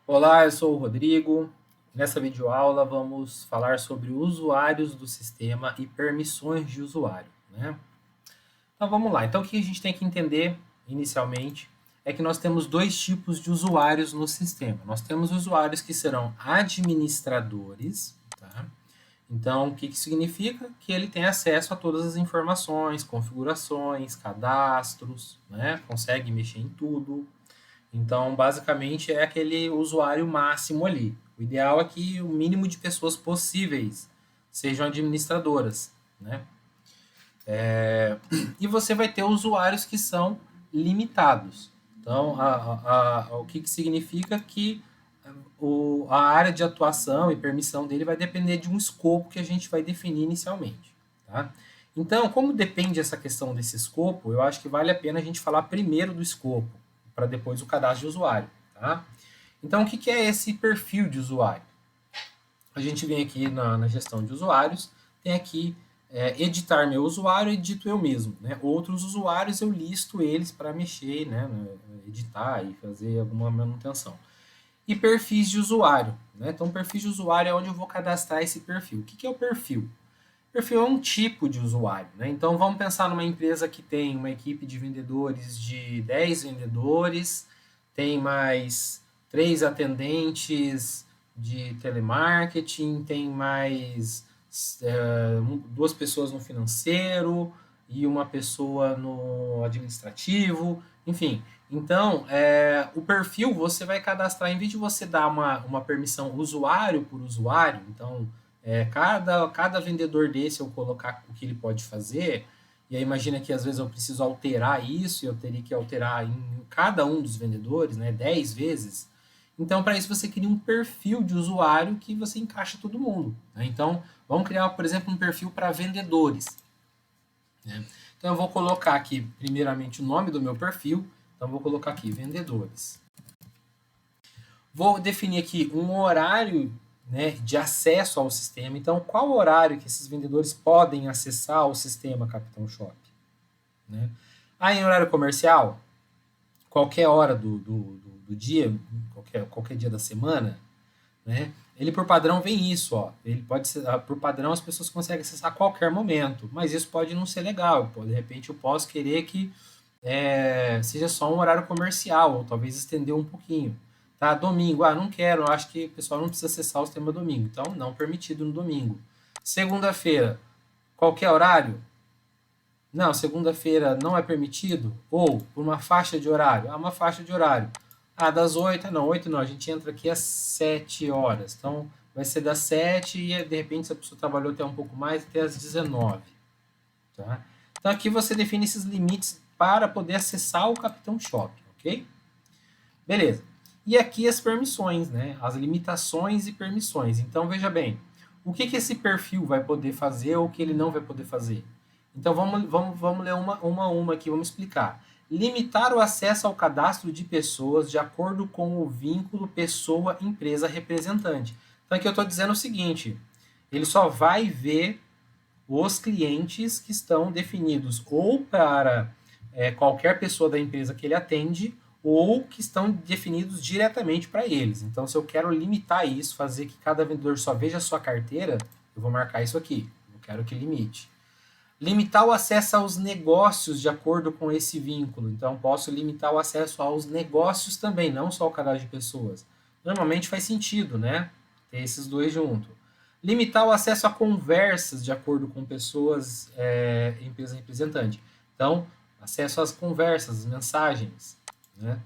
Olá, eu sou o Rodrigo. Nessa videoaula vamos falar sobre usuários do sistema e permissões de usuário, né? Então vamos lá. Então o que a gente tem que entender inicialmente é que nós temos dois tipos de usuários no sistema. Nós temos usuários que serão administradores, tá? Então o que significa? Que ele tem acesso a todas as informações, configurações, cadastros, né? Consegue mexer em tudo. Então, basicamente, é aquele usuário máximo ali. O ideal é que o mínimo de pessoas possíveis sejam administradoras, né? E você vai ter usuários que são limitados. Então, o que significa que a área de atuação e permissão dele vai depender de um escopo que a gente vai definir inicialmente. Tá? Então, como depende essa questão desse escopo, eu acho que vale a pena a gente falar primeiro do escopo, para depois o cadastro de usuário. Tá? Então, o que é esse perfil de usuário? A gente vem aqui na gestão de usuários, tem aqui editar meu usuário, edito eu mesmo. Né? Outros usuários eu listo eles para mexer, né? Editar e fazer alguma manutenção. E perfis de usuário. Né? Então, perfil de usuário é onde eu vou cadastrar esse perfil. O que é o perfil? Perfil é um tipo de usuário. Né? Então, vamos pensar numa empresa que tem uma equipe de vendedores de 10 vendedores, tem mais 3 atendentes de telemarketing, tem mais 2 pessoas no financeiro e uma pessoa no administrativo, enfim. Então, o perfil você vai cadastrar, em vez de você dar uma permissão usuário por usuário, então cada vendedor desse eu colocar o que ele pode fazer, e aí imagina que às vezes eu preciso alterar isso, e eu teria que alterar em cada um dos vendedores, né, 10 vezes. Então, para isso, você cria um perfil de usuário que você encaixa todo mundo. Né? Então, vamos criar, por exemplo, um perfil para vendedores. Né? Então, eu vou colocar aqui, primeiramente, o nome do meu perfil. Então, vou colocar aqui, vendedores. Vou definir aqui um horário, né, de acesso ao sistema. Então, qual horário que esses vendedores podem acessar o sistema Capitão Shop? Né? Em horário comercial, qualquer hora do dia, qualquer dia da semana, né? Ele por padrão vem isso, ó. Ele pode ser, por padrão as pessoas conseguem acessar a qualquer momento, mas isso pode não ser legal. De repente eu posso querer que seja só um horário comercial, ou talvez estender um pouquinho. Tá? Domingo, não quero, acho que o pessoal não precisa acessar o sistema domingo, então não permitido no domingo. Segunda-feira, qualquer horário? Não, segunda-feira não é permitido? Ou por uma faixa de horário? Uma faixa de horário. Das 8, não, 8 não, a gente entra aqui às 7 horas. Então, vai ser das 7 e, de repente, se a pessoa trabalhou até um pouco mais, até às 19. Tá? Então, aqui você define esses limites para poder acessar o Capitão Shop, ok? Beleza. E aqui as permissões, né? As limitações e permissões. Então, veja bem, o que esse perfil vai poder fazer ou o que ele não vai poder fazer? Então, vamos ler uma aqui, vamos explicar. Limitar o acesso ao cadastro de pessoas de acordo com o vínculo pessoa-empresa-representante. Então, aqui eu estou dizendo o seguinte, ele só vai ver os clientes que estão definidos ou para qualquer pessoa da empresa que ele atende ou que estão definidos diretamente para eles. Então, se eu quero limitar isso, fazer que cada vendedor só veja a sua carteira, eu vou marcar isso aqui. Eu quero que limite. Limitar o acesso aos negócios de acordo com esse vínculo. Então, posso limitar o acesso aos negócios também, não só ao cadastro de pessoas. Normalmente faz sentido, né? Ter esses dois juntos. Limitar o acesso a conversas de acordo com pessoas, empresa representante. Então, acesso às conversas, às mensagens. Né?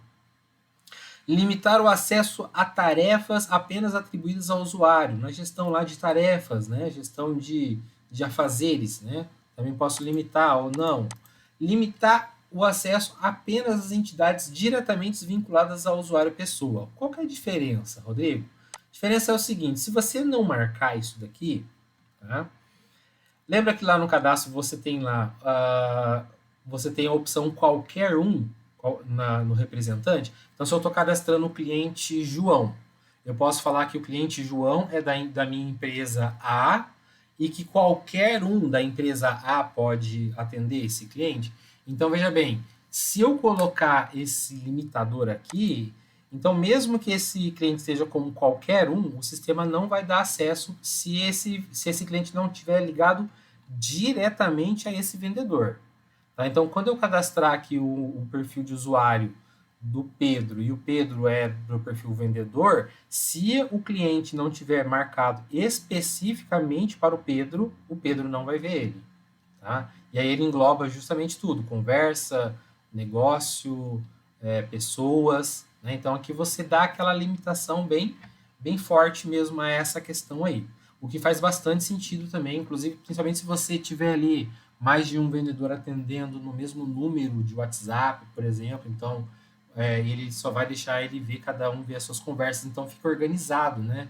Limitar o acesso a tarefas apenas atribuídas ao usuário, na gestão lá de tarefas, né? Gestão de afazeres, né? Também posso limitar ou não. Limitar o acesso apenas às entidades diretamente vinculadas ao usuário pessoa. Qual que é a diferença, Rodrigo? A diferença é o seguinte, se você não marcar isso daqui, tá? Lembra que lá no cadastro você tem lá, você tem a opção qualquer um no representante? Então, se eu estou cadastrando o cliente João, eu posso falar que o cliente João é da minha empresa A e que qualquer um da empresa A pode atender esse cliente. Então, veja bem, se eu colocar esse limitador aqui, Então, mesmo que esse cliente seja como qualquer um, o sistema não vai dar acesso se esse cliente não tiver ligado diretamente a esse vendedor. Tá? Então, quando eu cadastrar aqui o perfil de usuário do Pedro e o Pedro é do perfil vendedor, se o cliente não tiver marcado especificamente para o Pedro não vai ver ele. Tá? E aí ele engloba justamente tudo: conversa, negócio, pessoas. Né? Então aqui você dá aquela limitação bem forte mesmo a essa questão aí. O que faz bastante sentido também, inclusive, principalmente se você tiver ali mais de um vendedor atendendo no mesmo número de WhatsApp, por exemplo, então ele só vai deixar ele ver, cada um ver as suas conversas, então fica organizado, né?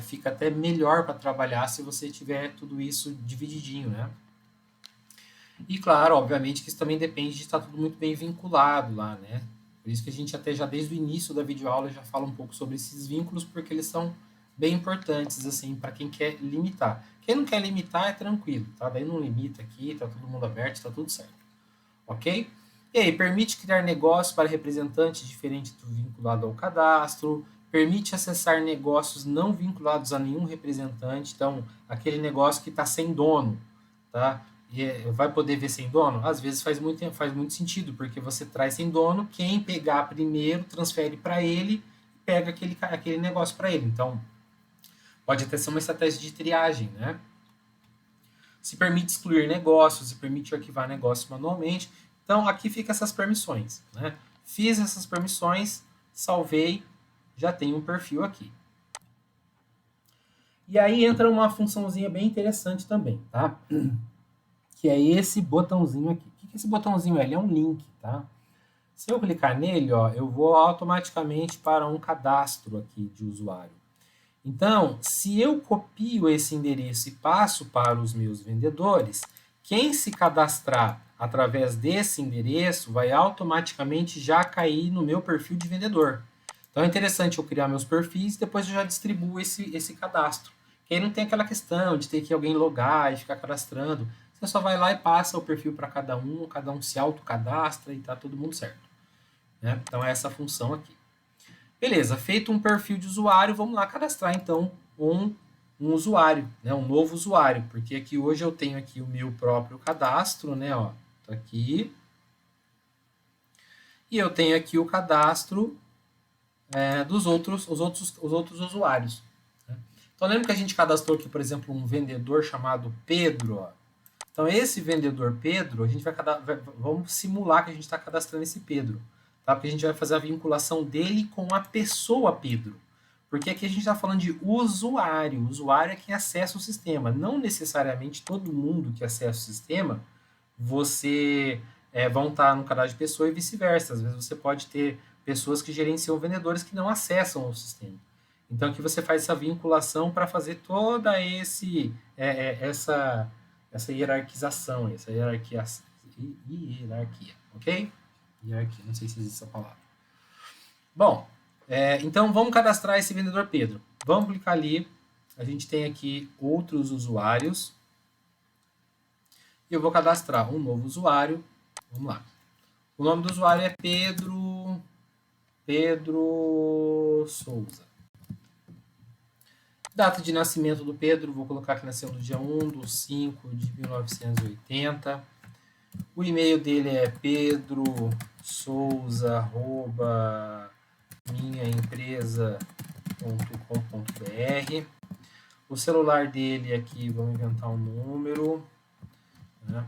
Fica até melhor para trabalhar se você tiver tudo isso divididinho, né? E claro, obviamente que isso também depende de estar tudo muito bem vinculado lá, né? Por isso que a gente até já desde o início da videoaula já fala um pouco sobre esses vínculos, porque eles são bem importantes, assim, para quem quer limitar. Quem não quer limitar é tranquilo, tá? Daí não limita aqui, tá todo mundo aberto, tá tudo certo. Ok? E aí, permite criar negócios para representantes diferentes do vinculado ao cadastro, permite acessar negócios não vinculados a nenhum representante, então, aquele negócio que está sem dono, tá? Vai poder ver sem dono? Às vezes faz muito sentido, porque você traz sem dono, quem pegar primeiro transfere para ele e pega aquele negócio para ele. Então, pode até ser uma estratégia de triagem, né? Se permite excluir negócios, se permite arquivar negócios manualmente. Então, aqui fica essas permissões, né? Fiz essas permissões, salvei, já tenho um perfil aqui. E aí entra uma funçãozinha bem interessante também, tá? Que é esse botãozinho aqui. O que é esse botãozinho é? Ele é um link, tá? Se eu clicar nele, ó, eu vou automaticamente para um cadastro aqui de usuário. Então, se eu copio esse endereço e passo para os meus vendedores, quem se cadastrar através desse endereço vai automaticamente já cair no meu perfil de vendedor. Então é interessante eu criar meus perfis e depois eu já distribuo esse cadastro. Que aí não tem aquela questão de ter que alguém logar e ficar cadastrando. Você só vai lá e passa o perfil para cada um se autocadastra e tá todo mundo certo. Né? Então é essa função aqui. Beleza, feito um perfil de usuário, vamos lá cadastrar então um usuário, né? Um novo usuário, porque aqui hoje eu tenho aqui o meu próprio cadastro, né? Ó, tô aqui. E eu tenho aqui o cadastro dos outros usuários. Né? Então lembra que a gente cadastrou aqui, por exemplo, um vendedor chamado Pedro. Ó. Então esse vendedor Pedro, a gente vamos simular que a gente está cadastrando esse Pedro. Tá? Porque a gente vai fazer a vinculação dele com a pessoa Pedro. Porque aqui a gente está falando de usuário. O usuário é quem acessa o sistema. Não necessariamente todo mundo que acessa o sistema você vão estar no cadastro de pessoa e vice-versa. Às vezes você pode ter pessoas que gerenciam vendedores que não acessam o sistema. Então aqui você faz essa vinculação para fazer toda essa hierarquização, essa hierarquia, ok? Hierarquia, não sei se existe essa palavra. Bom, então vamos cadastrar esse vendedor Pedro. Vamos clicar ali. A gente tem aqui outros usuários. E eu vou cadastrar um novo usuário. Vamos lá. O nome do usuário é Pedro Souza. Data de nascimento do Pedro, vou colocar que nasceu no dia 1/5/1980. O e-mail dele é pedrosouza@minhaempresa.com.br. O celular dele aqui, vamos inventar um número. Né?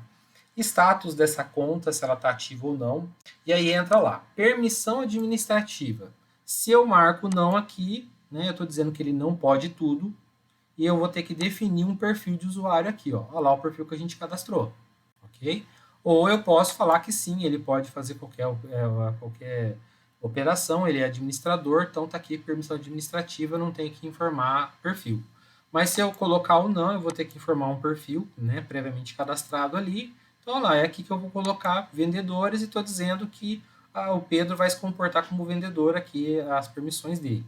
Status dessa conta, se ela está ativa ou não. E aí entra lá, permissão administrativa. Se eu marco não aqui, né, eu estou dizendo que ele não pode tudo, e eu vou ter que definir um perfil de usuário aqui. Ó. Olha lá o perfil que a gente cadastrou. Ok? Ou eu posso falar que sim, ele pode fazer qualquer operação, ele é administrador, então está aqui permissão administrativa, não tem que informar perfil. Mas se eu colocar o não, eu vou ter que informar um perfil, né, previamente cadastrado ali. Então, olha lá, é aqui que eu vou colocar vendedores e estou dizendo que o Pedro vai se comportar como vendedor aqui, as permissões dele.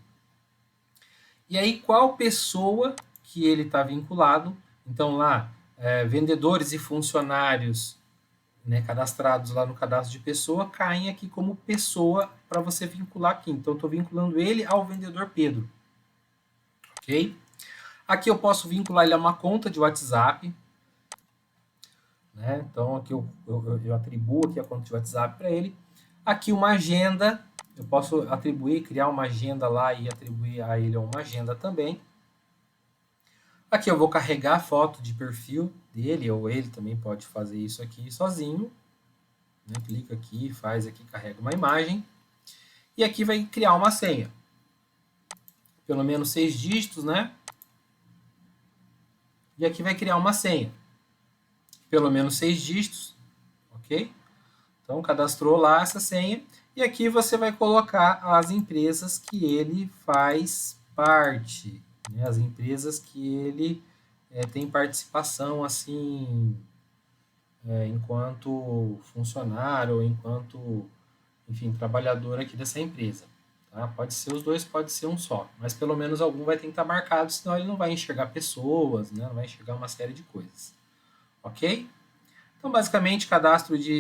E aí, qual pessoa que ele está vinculado? Então, lá, vendedores e funcionários né, cadastrados lá no cadastro de pessoa, caem aqui como pessoa para você vincular aqui. Então, estou vinculando ele ao vendedor Pedro. Ok? Aqui eu posso vincular ele a uma conta de WhatsApp. Né? Então, aqui eu atribuo aqui a conta de WhatsApp para ele. Aqui uma agenda. Eu posso atribuir, criar uma agenda lá e atribuir a ele uma agenda também. Aqui eu vou carregar a foto de perfil dele, ou ele também pode fazer isso aqui sozinho. Né? Clica aqui, faz aqui, carrega uma imagem. E aqui vai criar uma senha. Pelo menos 6 dígitos, né? E aqui vai criar uma senha. Pelo menos 6 dígitos, ok? Então, cadastrou lá essa senha. E aqui você vai colocar as empresas que ele faz parte. Né? As empresas que ele tem participação, assim, enquanto funcionário ou enquanto, enfim, trabalhador aqui dessa empresa. Tá? Pode ser os dois, pode ser um só. Mas pelo menos algum vai ter que estar marcado, senão ele não vai enxergar pessoas, né? Não vai enxergar uma série de coisas. Ok? Então, basicamente, cadastro de